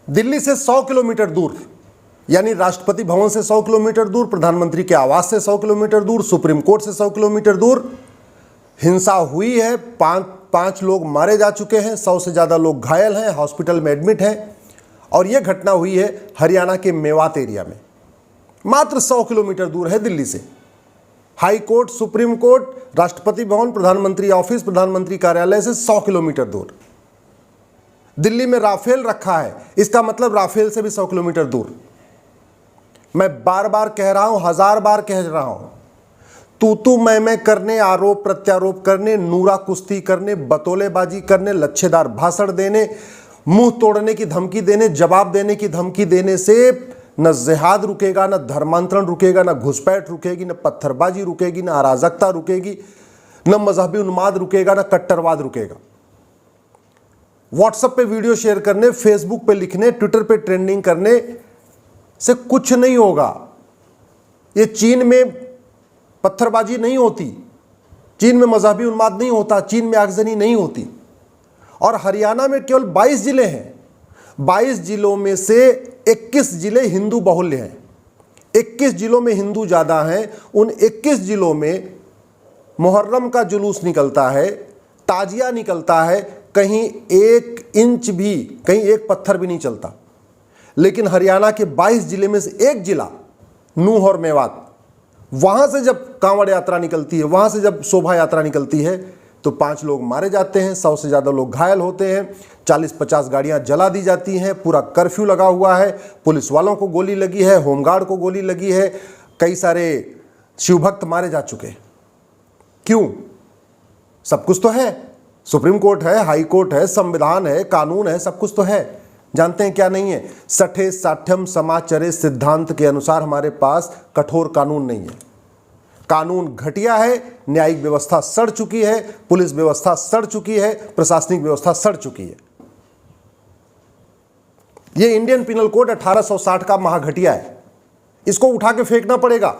दिल्ली से 100 किलोमीटर दूर, यानी राष्ट्रपति भवन से 100 किलोमीटर दूर, प्रधानमंत्री के आवास से 100 किलोमीटर दूर, सुप्रीम कोर्ट से 100 किलोमीटर दूर हिंसा हुई है। पांच लोग मारे जा चुके हैं, 100 से ज़्यादा लोग घायल हैं, हॉस्पिटल में एडमिट हैं। और यह घटना हुई है हरियाणा के मेवात एरिया में, मात्र 100 किलोमीटर दूर है दिल्ली से। High court, supreme court, Rashtrapati Bhavan, प्रधानमंत्री ऑफिस, प्रधानमंत्री कार्यालय से 100 किलोमीटर दूर। दिल्ली में राफेल रखा है, इसका मतलब राफेल से भी 100 किलोमीटर दूर। मैं बार बार कह रहा हूं, 1000 बार कह रहा हूं, तू मैं करने, आरोप प्रत्यारोप करने, नूरा कुश्ती करने, बतौलेबाजी करने, लच्छेदार भाषण देने, मुंह तोड़ने की धमकी देने, जवाब देने की धमकी देने से न जिहाद रुकेगा, न धर्मांतरण रुकेगा, न घुसपैठ रुकेगी, न पत्थरबाजी रुकेगी, न अराजकता रुकेगी, न मजहबी उन्माद रुकेगा, न कट्टरवाद रुकेगा। व्हाट्सएप पे वीडियो शेयर करने, फेसबुक पे लिखने, ट्विटर पे ट्रेंडिंग करने से कुछ नहीं होगा। ये चीन में पत्थरबाजी नहीं होती, चीन में मजहबी उन्माद नहीं होता, चीन में आगजनी नहीं होती। और हरियाणा में केवल 22 जिले हैं, 22 जिलों में से 21 जिले हिंदू बहुल्य हैं। 21 जिलों में हिंदू ज़्यादा हैं। उन 21 जिलों में मुहर्रम का जुलूस निकलता है, ताजिया निकलता है, कहीं 1 इंच भी, कहीं 1 पत्थर भी नहीं चलता। लेकिन हरियाणा के 22 जिले में से एक जिला नूह और मेवात, वहाँ से जब कांवड़ यात्रा निकलती है, वहाँ से जब शोभा यात्रा निकलती है तो 5 लोग मारे जाते हैं, 100 से ज़्यादा लोग घायल होते हैं, 40-50 गाड़ियाँ जला दी जाती हैं, पूरा कर्फ्यू लगा हुआ है, पुलिस वालों को गोली लगी है, होमगार्ड को गोली लगी है, कई सारे शिवभक्त मारे जा चुके हैं। क्यों? सब कुछ तो है, सुप्रीम कोर्ट है, हाई कोर्ट है, संविधान है, कानून है, सब कुछ तो है। जानते हैं क्या नहीं है? सठे साठ्यम समाचरे सिद्धांत के अनुसार हमारे पास कठोर कानून नहीं है। कानून घटिया है, न्यायिक व्यवस्था सड़ चुकी है, पुलिस व्यवस्था सड़ चुकी है, प्रशासनिक व्यवस्था सड़ चुकी है। यह इंडियन पिनल कोड 1860 का महाघटिया है, इसको उठा के फेंकना पड़ेगा।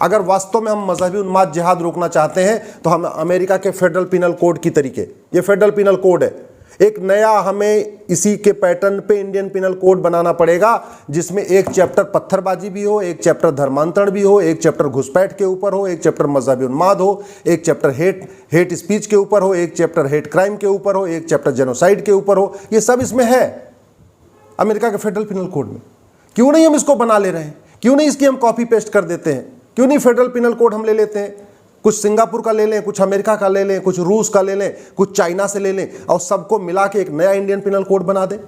अगर वास्तव में हम मजहबी उन्माद जिहाद रोकना चाहते हैं तो हम अमेरिका के फेडरल पिनल कोड की तरीके, ये फेडरल पिनल कोड है, एक नया हमें इसी के पैटर्न पे इंडियन पिनल कोड बनाना पड़ेगा, जिसमें एक चैप्टर पत्थरबाजी भी हो, एक चैप्टर धर्मांतरण भी हो, एक चैप्टर घुसपैठ के ऊपर हो, एक चैप्टर मजहबी उन्माद हो, एक चैप्टर हेट स्पीच के ऊपर हो, एक चैप्टर हेट क्राइम के ऊपर हो, एक चैप्टर जेनोसाइड के ऊपर हो। ये सब इसमें है अमेरिका के फेडरल पिनल कोड में। क्यों नहीं हम इसको बना ले रहे हैं? क्यों नहीं इसकी हम कॉपी पेस्ट कर देते हैं? क्यों नहीं फेडरल पिनल कोड हम ले लेते हैं? कुछ सिंगापुर का ले लें, कुछ अमेरिका का ले लें, कुछ रूस का ले लें, कुछ चाइना से ले लें और सबको मिला के एक नया इंडियन पिनल कोड बना दें।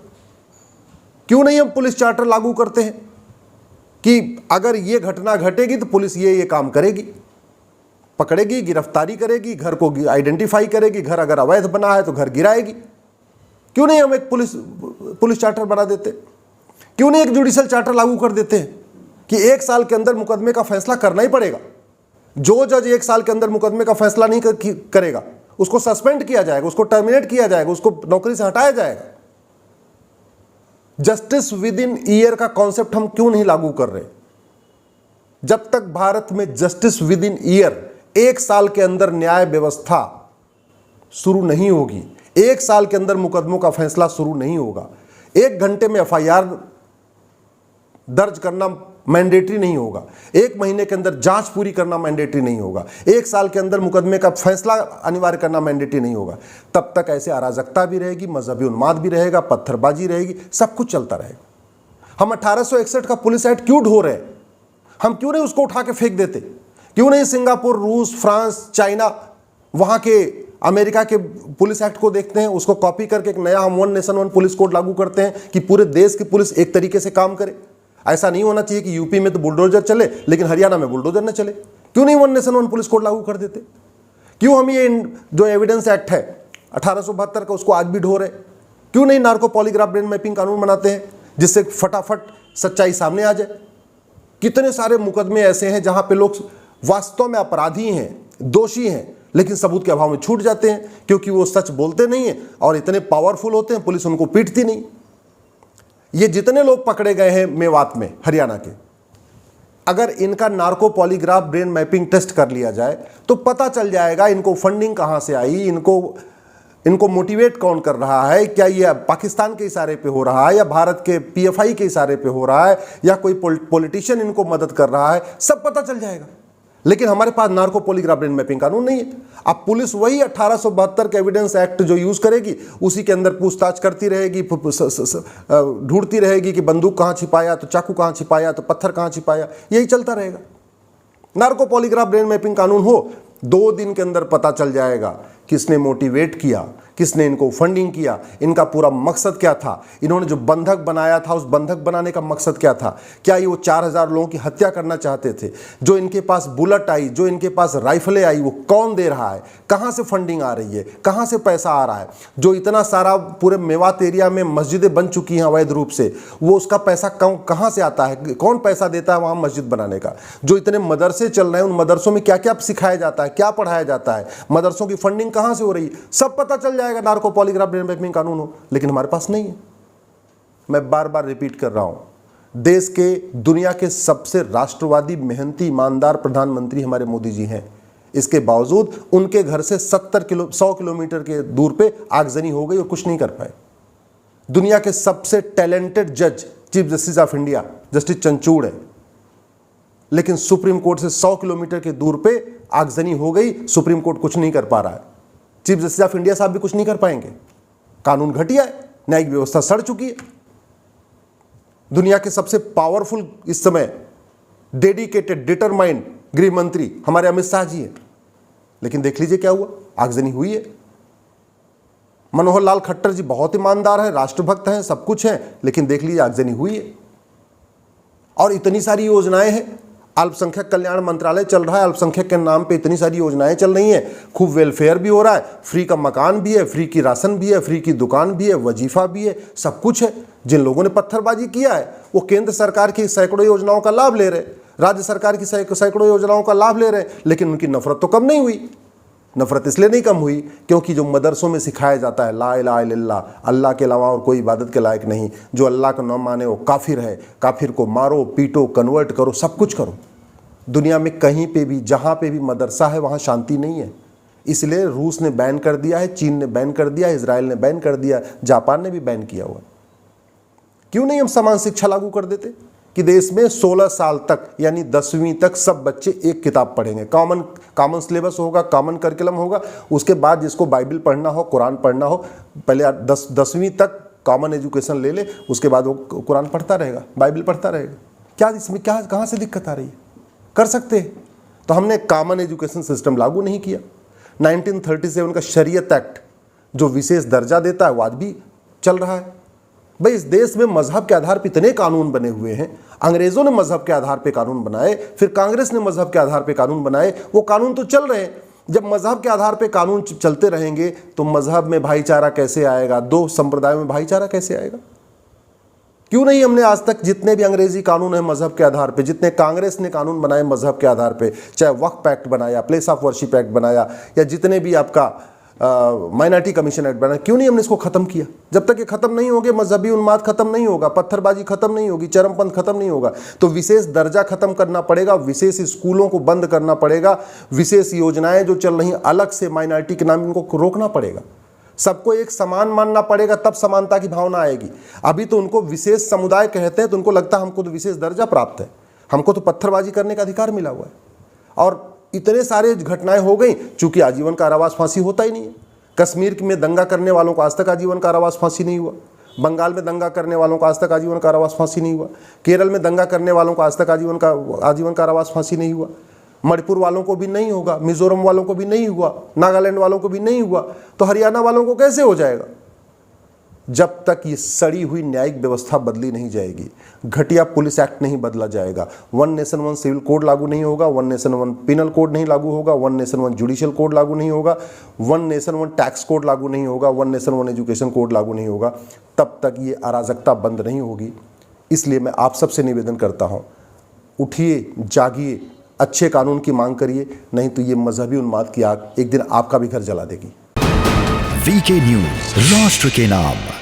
क्यों नहीं हम पुलिस चार्टर लागू करते हैं कि अगर ये घटना घटेगी तो पुलिस ये काम करेगी, पकड़ेगी, गिरफ्तारी करेगी, घर को आइडेंटिफाई करेगी, घर अगर अवैध बना है तो घर गिराएगी। क्यों नहीं हम एक पुलिस चार्टर बना देते? क्यों नहीं एक जुडिशियल चार्टर लागू कर देते हैं कि 1 साल के अंदर मुकदमे का फैसला करना ही पड़ेगा। जो जज 1 साल के अंदर मुकदमे का फैसला नहीं करेगा उसको सस्पेंड किया जाएगा, उसको टर्मिनेट किया जाएगा, उसको नौकरी से हटाया जाएगा। जस्टिस विद इन ईयर का कॉन्सेप्ट हम क्यों नहीं लागू कर रहे? जब तक भारत में जस्टिस विद इन ईयर, 1 साल के अंदर न्याय व्यवस्था शुरू नहीं होगी, 1 साल के अंदर मुकदमों का फैसला शुरू नहीं होगा, 1 घंटे में एफआईआर दर्ज करना मैंडेटरी नहीं होगा, 1 महीने के अंदर जांच पूरी करना मैंडेटरी नहीं होगा, 1 साल के अंदर मुकदमे का फैसला अनिवार्य करना मैंडेटरी नहीं होगा, तब तक ऐसे अराजकता भी रहेगी, मजहबी उन्माद भी रहेगा, पत्थरबाजी रहेगी, सब कुछ चलता रहेगा। हम 1861 का पुलिस एक्ट क्यों ढो रहे हैं? हम क्यों नहीं उसको उठा के फेंक देते? क्यों नहीं सिंगापुर, रूस, फ्रांस, चाइना, वहाँ के अमेरिका के पुलिस एक्ट को देखते हैं, उसको कॉपी करके एक नया हम 1 नेशन 1 पुलिस कोड लागू करते हैं कि पूरे देश की पुलिस एक तरीके से काम करे। ऐसा नहीं होना चाहिए कि यूपी में तो बुलडोजर चले लेकिन हरियाणा में बुलडोजर न चले। क्यों नहीं 1 नेशन 1 पुलिस कोड लागू कर देते? क्यों हम ये जो एविडेंस एक्ट है 1872 का, उसको आज भी ढो रहे? क्यों नहीं नार्को पॉलीग्राफ ब्रेन मैपिंग कानून बनाते हैं जिससे फटाफट सच्चाई सामने आ जाए? कितने सारे मुकदमे ऐसे हैं जहां पे लोग वास्तव में अपराधी हैं, दोषी हैं, लेकिन सबूत के अभाव में छूट जाते हैं क्योंकि वो सच बोलते नहीं हैं और इतने पावरफुल होते हैं, पुलिस उनको पीटती नहीं। ये जितने लोग पकड़े गए हैं मेवात में, हरियाणा के, अगर इनका narco polygraph brain mapping test कर लिया जाए तो पता चल जाएगा इनको फंडिंग कहां से आई, इनको मोटिवेट कौन कर रहा है? क्या ये पाकिस्तान के इशारे पे हो रहा है या भारत के पीएफआई के इशारे पे हो रहा है या कोई पॉलिटिशियन इनको मदद कर रहा है? सब पता चल जाएगा। लेकिन हमारे पास नार्को पॉलीग्राफ ब्रेन मैपिंग कानून नहीं है। अब पुलिस वही 1872 के एविडेंस एक्ट जो यूज करेगी, उसी के अंदर पूछताछ करती रहेगी, ढूंढती रहेगी कि बंदूक कहाँ छिपाया, तो चाकू कहाँ छिपाया, तो पत्थर कहाँ छिपाया, यही चलता रहेगा। नार्को पॉलीग्राफ ब्रेन मैपिंग कानून हो, 2 दिन के अंदर पता चल जाएगा किसने मोटिवेट किया, किसने इनको फंडिंग किया, इनका पूरा मकसद क्या था, इन्होंने जो बंधक बनाया था उस बंधक बनाने का मकसद क्या था। क्या ये वो 4000 लोगों की हत्या करना चाहते थे? जो इनके पास बुलेट आई, जो इनके पास राइफलें आई, वो कौन दे रहा है? कहाँ से फंडिंग आ रही है? कहाँ से पैसा आ रहा है? जो इतना सारा पूरे मेवात एरिया में मस्जिदें बन चुकी हैं अवैध रूप से, वो उसका पैसा कहाँ से आता है? कौन पैसा देता है वहाँ मस्जिद बनाने का? जो इतने मदरसे चल रहे हैं, उन मदरसों में क्या क्या सिखाया जाता है, क्या पढ़ाया जाता है, मदरसों की फंडिंग कहाँ से हो रही है, सब पता चल जाएगा नार्को पॉलीग्राफ ब्रेन मैपिंग कानून हो। लेकिन हमारे पास नहीं है। मैं बार बार रिपीट कर रहा हूं, देश के, दुनिया के सबसे राष्ट्रवादी, मेहनती, ईमानदार प्रधानमंत्री हमारे मोदी जी हैं। इसके बावजूद उनके घर से 100 किलोमीटर के दूर पे आगजनी हो गई और कुछ नहीं कर पाए। दुनिया के सबसे टैलेंटेड जज, chief justice of India justice Chandrachud है, लेकिन सुप्रीम कोर्ट से 100 किलोमीटर के दूर पे आगजनी हो गई, सुप्रीम कोर्ट कुछ नहीं कर पा रहा है। चीफ जस्टिस ऑफ इंडिया साहब भी कुछ नहीं कर पाएंगे। कानून घटिया है, न्यायिक व्यवस्था सड़ चुकी है। दुनिया के सबसे पावरफुल इस समय डेडिकेटेड, डिटरमाइंड गृह मंत्री हमारे अमित शाह जी हैं, लेकिन देख लीजिए क्या हुआ, आगजनी हुई है। मनोहर लाल खट्टर जी बहुत ईमानदार हैं, राष्ट्रभक्त हैं, सब कुछ हैं, लेकिन देख लीजिए आगजनी हुई है। और इतनी सारी योजनाएं हैं, अल्पसंख्यक कल्याण मंत्रालय चल रहा है, अल्पसंख्यक के नाम पे इतनी सारी योजनाएं चल रही हैं, खूब वेलफेयर भी हो रहा है, फ्री का मकान भी है, फ्री की राशन भी है, फ्री की दुकान भी है, वजीफा भी है, सब कुछ है। जिन लोगों ने पत्थरबाजी किया है वो केंद्र सरकार की सैकड़ों योजनाओं का लाभ ले रहे, राज्य सरकार की सैकड़ों योजनाओं का लाभ ले रहे, लेकिन उनकी नफरत तो कम नहीं हुई। नफरत इसलिए नहीं कम हुई क्योंकि जो मदरसों में सिखाया जाता है ला इलाहा इल्लल्लाह, अल्लाह के अलावा और कोई इबादत के लायक नहीं, जो अल्लाह का नाम माने वो काफिर है, काफिर को मारो, पीटो, कन्वर्ट करो, सब कुछ करो। दुनिया में कहीं पे भी, जहाँ पे भी मदरसा है वहाँ शांति नहीं है। इसलिए रूस ने बैन कर दिया है, चीन ने बैन कर दिया, इजराइल ने बैन कर दिया, जापान ने भी बैन किया हुआ। क्यों नहीं हम समान शिक्षा लागू कर देते कि देश में 16 साल तक यानी 10वीं तक सब बच्चे एक किताब पढ़ेंगे, कॉमन सिलेबस होगा, कॉमन करिकुलम होगा। उसके बाद जिसको बाइबल पढ़ना हो, कुरान पढ़ना हो, पहले 10वीं तक कॉमन एजुकेशन ले ले, उसके बाद वो कुरान पढ़ता रहेगा, बाइबल पढ़ता रहेगा। क्या इसमें क्या, कहाँ से दिक्कत आ रही है? कर सकते हैं। तो हमने कॉमन एजुकेशन सिस्टम लागू नहीं किया। 1937 का शरीयत एक्ट जो विशेष दर्जा देता है वो आज भी चल रहा है। भाई इस देश में मजहब के आधार पर इतने कानून बने हुए हैं। अंग्रेजों ने मजहब के आधार पर कानून बनाए, फिर कांग्रेस ने मजहब के आधार पर कानून बनाए, वो कानून तो चल रहे हैं। जब मजहब के आधार पर कानून चलते रहेंगे तो मजहब में भाईचारा कैसे आएगा? दो संप्रदायों में भाईचारा कैसे आएगा? क्यों नहीं हमने आज तक जितने भी अंग्रेजी कानून हैं मजहब के आधार पे, जितने कांग्रेस ने कानून बनाए मजहब के आधार पे, चाहे वक्फ एक्ट बनाया, प्लेस ऑफ वर्शिप एक्ट बनाया, या जितने भी आपका माइनॉरिटी कमीशन एक्ट बनाया, क्यों नहीं हमने इसको खत्म किया? जब तक ये खत्म नहीं होंगे मजहबी उन्माद खत्म नहीं होगा, पत्थरबाजी खत्म नहीं होगी, चरमपंथ खत्म नहीं होगा। तो विशेष दर्जा खत्म करना पड़ेगा, विशेष स्कूलों को बंद करना पड़ेगा, विशेष योजनाएं जो चल रही अलग से माइनॉरिटी के नाम इनको रोकना पड़ेगा। सबको एक समान मानना पड़ेगा, तब समानता की भावना आएगी। अभी तो उनको विशेष समुदाय कहते हैं तो उनको लगता है हमको तो विशेष दर्जा प्राप्त है, हमको तो पत्थरबाजी करने का अधिकार मिला हुआ है। और इतने सारे घटनाएं हो गई, चूंकि आजीवन कारावास फांसी होता ही नहीं है। कश्मीर में दंगा करने वालों को आज तक आजीवन कारावास फांसी नहीं हुआ, बंगाल में दंगा करने वालों को आज तक आजीवन कारावास फांसी नहीं हुआ, केरल में दंगा करने वालों को आज तक आजीवन कारावास फांसी नहीं हुआ, मणिपुर वालों को भी नहीं होगा, मिजोरम वालों को भी नहीं हुआ, नागालैंड वालों को भी नहीं हुआ, तो हरियाणा वालों को कैसे हो जाएगा? जब तक ये सड़ी हुई न्यायिक व्यवस्था बदली नहीं जाएगी, घटिया पुलिस एक्ट नहीं बदला जाएगा, 1 नेशन 1 सिविल कोड लागू नहीं होगा, 1 नेशन 1 पिनल कोड नहीं लागू होगा, 1 नेशन 1 जुडिशियल कोड लागू नहीं होगा, 1 नेशन 1 टैक्स कोड लागू नहीं होगा, 1 नेशन 1 एजुकेशन कोड लागू नहीं होगा, तब तक ये अराजकता बंद नहीं होगी। इसलिए मैं आप सबसे निवेदन करता हूँ, उठिए, जागिए, अच्छे कानून की मांग करिए, नहीं तो ये मजहबी उन्माद की आग एक दिन आपका भी घर जला देगी। वीके न्यूज, राष्ट्र के नाम।